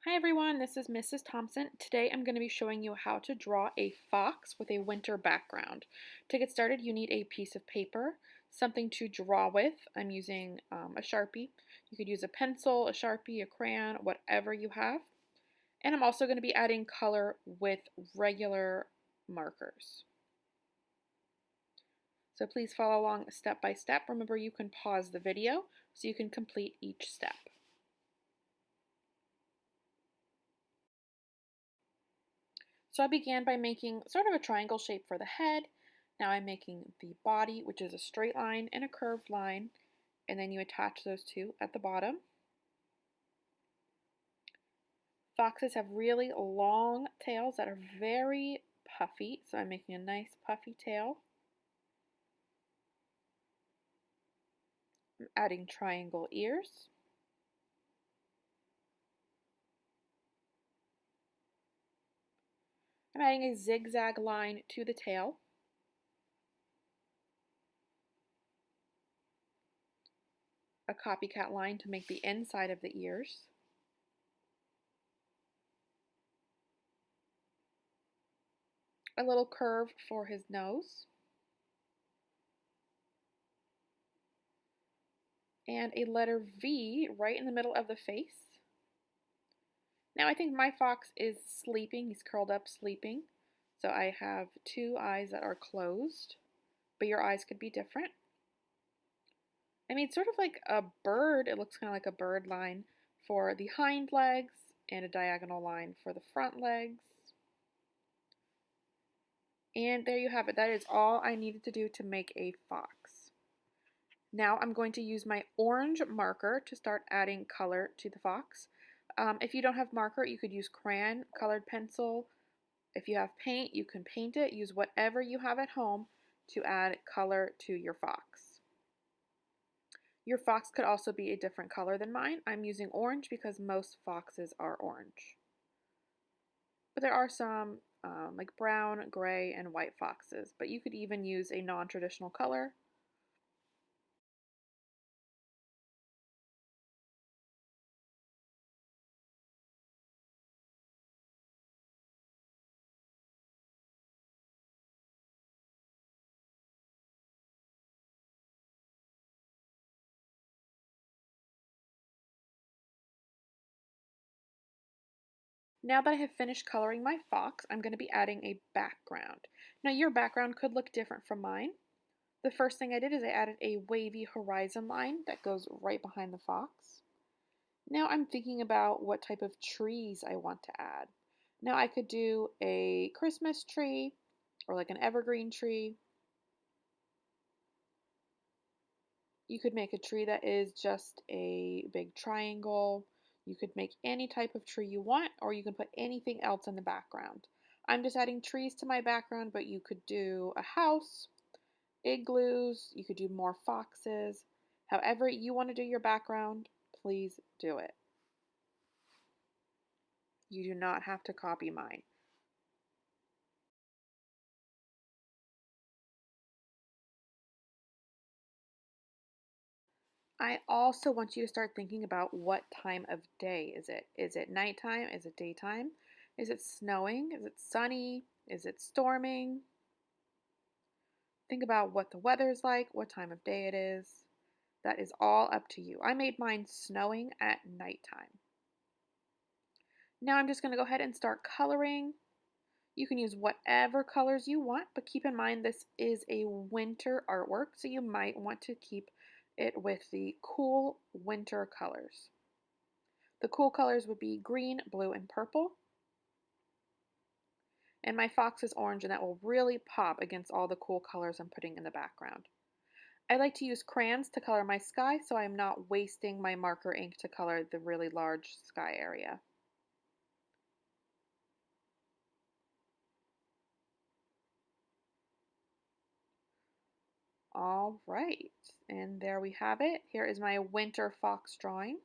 Hi everyone, this is Mrs. Thompson. Today I'm going to be showing you how to draw a fox with a winter background. To get started, you need a piece of paper, something to draw with. I'm using a Sharpie. You could use a pencil, a Sharpie, a crayon, whatever you have. And I'm also going to be adding color with regular markers. So please follow along step by step. Remember, you can pause the video so you can complete each step. So I began by making sort of a triangle shape for the head. Now I'm making the body, which is a straight line and a curved line, and then you attach those two at the bottom. Foxes have really long tails that are very puffy, so I'm making a nice puffy tail. I'm adding triangle ears. I'm adding a zigzag line to the tail. A copycat line to make the inside of the ears. A little curve for his nose. And a letter V right in the middle of the face. Now I think my fox is sleeping. He's curled up sleeping. So I have two eyes that are closed, but your eyes could be different. I made sort of like a bird. It looks kind of like a bird line for the hind legs and a diagonal line for the front legs. And there you have it. That is all I needed to do to make a fox. Now I'm going to use my orange marker to start adding color to the fox. If you don't have marker, you could use crayon, colored pencil. If you have paint, you can paint it. Use whatever you have at home to add color to your fox. Your fox could also be a different color than mine. I'm using orange because most foxes are orange. But there are some like brown, gray, and white foxes. But you could even use a non-traditional color. Now that I have finished coloring my fox, I'm going to be adding a background. Now your background could look different from mine. The first thing I did is I added a wavy horizon line that goes right behind the fox. Now I'm thinking about what type of trees I want to add. Now I could do a Christmas tree or like an evergreen tree. You could make a tree that is just a big triangle. You could make any type of tree you want, or you can put anything else in the background. I'm just adding trees to my background, but you could do a house, igloos, you could do more foxes. However you want to do your background, please do it. You do not have to copy mine. I also want you to start thinking about what time of day is it? Is it nighttime? Is it daytime? Is it snowing? Is it sunny? Is it storming? Think about what the weather is like, what time of day it is. That is all up to you. I made mine snowing at nighttime. Now I'm just going to go ahead and start coloring. You can use whatever colors you want, but keep in mind this is a winter artwork, so you might want to keep it with the cool winter colors. The cool colors would be green, blue, and purple. And my fox is orange, and that will really pop against all the cool colors I'm putting in the background. I like to use crayons to color my sky, so I'm not wasting my marker ink to color the really large sky area. All right, and there we have it. Here is my winter fox drawing.